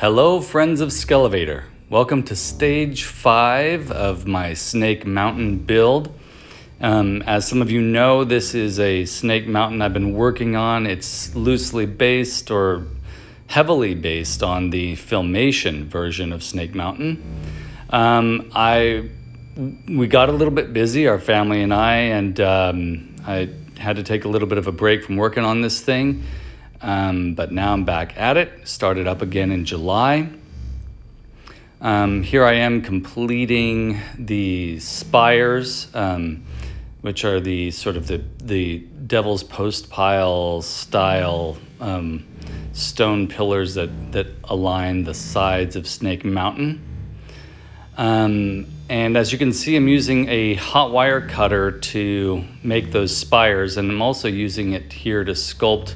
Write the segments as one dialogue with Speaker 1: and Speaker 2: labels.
Speaker 1: Hello, friends of Skele Vader. Welcome to stage 5 of my Snake Mountain build. As some of you know, this is a Snake Mountain I've been working on. It's loosely based or heavily based on the Filmation version of Snake Mountain. We got a little bit busy, our family and I had to take a little bit of a break from working on this thing. But now I'm back at it. Started up again in July. Here I am completing the spires, which are the sort of the Devil's Postpile style stone pillars that align the sides of Snake Mountain. And as you can see, I'm using a hot wire cutter to make those spires, and I'm also using it here to sculpt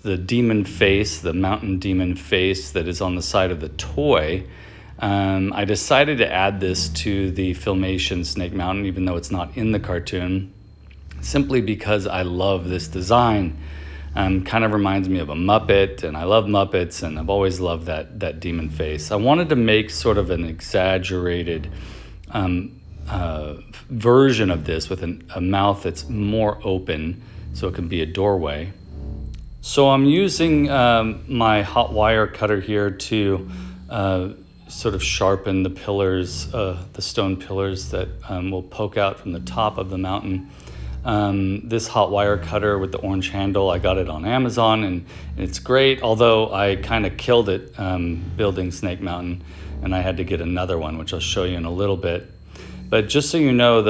Speaker 1: the demon face, the mountain demon face that is on the side of the toy. I decided to add this to the Filmation Snake Mountain, even though it's not in the cartoon, simply because I love this design. Kind of reminds me of a Muppet, and I love Muppets, and I've always loved that demon face. I wanted to make sort of an exaggerated version of this with a mouth that's more open, so it can be a doorway. So I'm using my hot wire cutter here to sort of sharpen the pillars, the stone pillars that will poke out from the top of the mountain. This hot wire cutter with the orange handle, I got it on Amazon, and it's great, although I kind of killed it building Snake Mountain, and I had to get another one, which I'll show you in a little bit. But just so you know,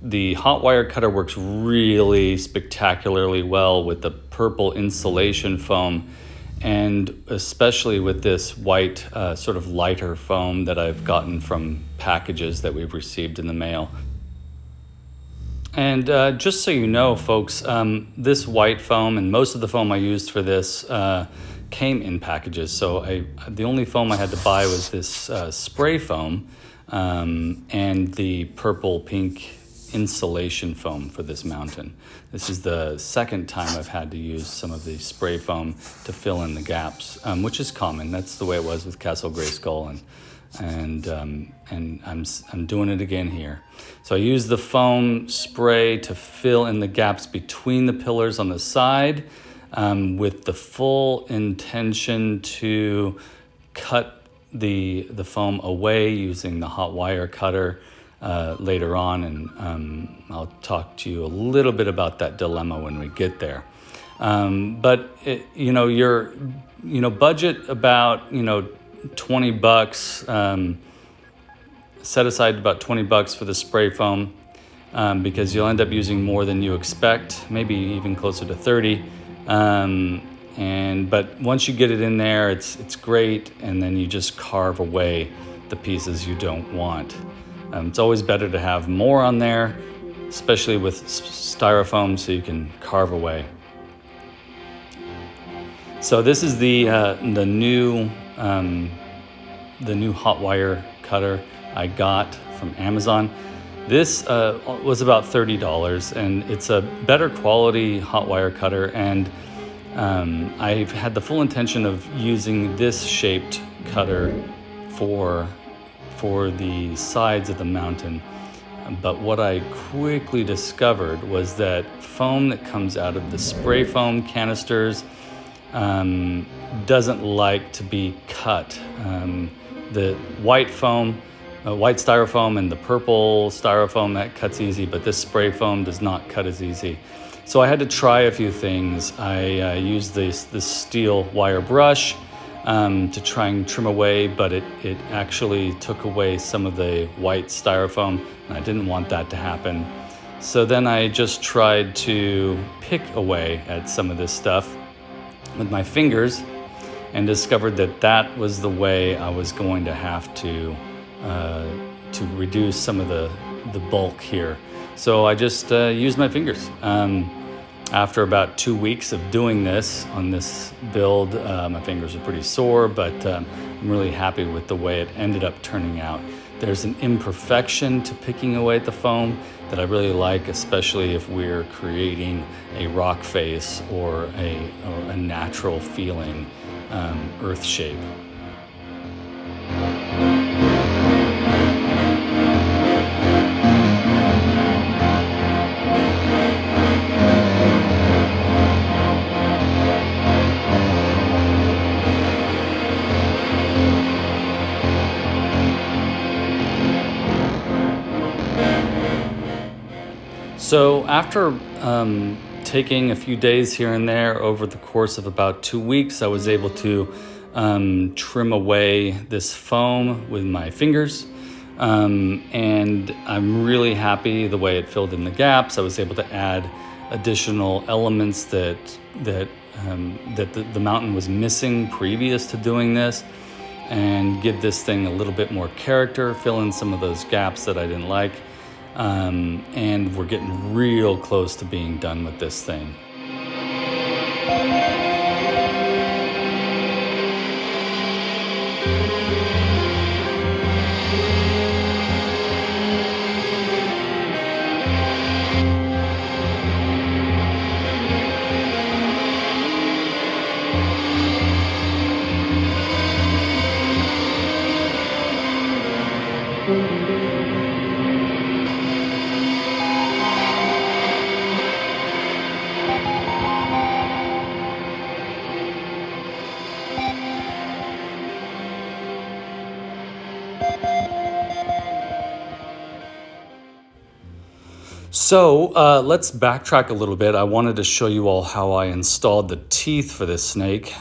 Speaker 1: the hot wire cutter works really spectacularly well with the purple insulation foam, and especially with this white sort of lighter foam that I've gotten from packages that we've received in the mail. And just so you know, folks, this white foam and most of the foam I used for this came in packages. So the only foam I had to buy was this spray foam and the purple pink insulation foam for this mountain. This is the second time I've had to use some of the spray foam to fill in the gaps, which is common. That's the way it was with Castle Grayskull, and I'm doing it again here. So I use the foam spray to fill in the gaps between the pillars on the side, with the full intention to cut the foam away using the hot wire cutter later on, and I'll talk to you a little bit about that dilemma when we get there. But your budget about $20. Set aside about $20 for the spray foam, because you'll end up using more than you expect, maybe even closer to 30. But once you get it in there, it's great, and then you just carve away the pieces you don't want. It's always better to have more on there, especially with styrofoam, so you can carve away. So this is the new hot wire cutter I got from Amazon. This was about $30, and it's a better quality hot wire cutter, and I've had the full intention of using this shaped cutter for the sides of the mountain. But what I quickly discovered was that foam that comes out of the spray foam canisters doesn't like to be cut. The white foam, white styrofoam, and the purple styrofoam, that cuts easy, but this spray foam does not cut as easy. So I had to try a few things. I used this steel wire brush to try and trim away, but it actually took away some of the white styrofoam, and I didn't want that to happen. So then I just tried to pick away at some of this stuff with my fingers, and discovered that was the way I was going to have to reduce some of the bulk here. So I just used my fingers. After about 2 weeks of doing this on this build, my fingers are pretty sore, but I'm really happy with the way it ended up turning out. There's an imperfection to picking away at the foam that I really like, especially if we're creating a rock face or a natural feeling earth shape. So after taking a few days here and there over the course of about 2 weeks, I was able to trim away this foam with my fingers. And I'm really happy the way it filled in the gaps. I was able to add additional elements that the mountain was missing previous to doing this, and give this thing a little bit more character, fill in some of those gaps that I didn't like. And we're getting real close to being done with this thing. So let's backtrack a little bit. I wanted to show you all how I installed the teeth for this snake.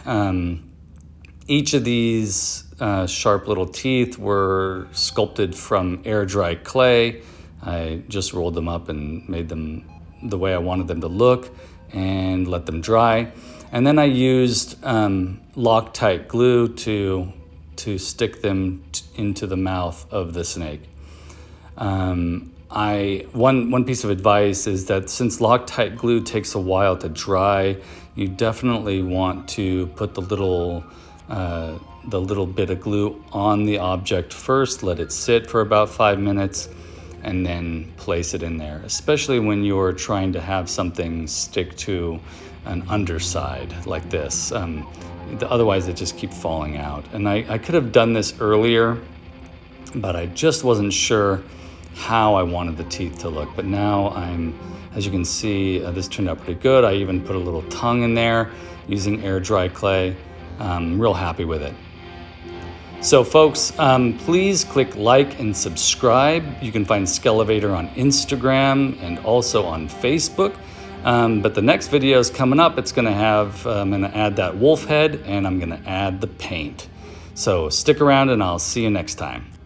Speaker 1: Each of these sharp little teeth were sculpted from air dry clay. I just rolled them up and made them the way I wanted them to look and let them dry. And then I used Loctite glue to stick them into the mouth of the snake. One piece of advice is that since Loctite glue takes a while to dry, you definitely want to put the little bit of glue on the object first, let it sit for about 5 minutes, and then place it in there, especially when you're trying to have something stick to an underside like this. Otherwise it just keeps falling out. And I could have done this earlier, but I just wasn't sure how I wanted the teeth to look. But now as you can see, this turned out pretty good. I even put a little tongue in there using air dry clay. I'm real happy with it. So folks, please click like and subscribe. You can find Skele Vader on Instagram and also on Facebook. But the next video is coming up. It's gonna have, I'm gonna add that wolf head, and I'm gonna add the paint. So stick around and I'll see you next time.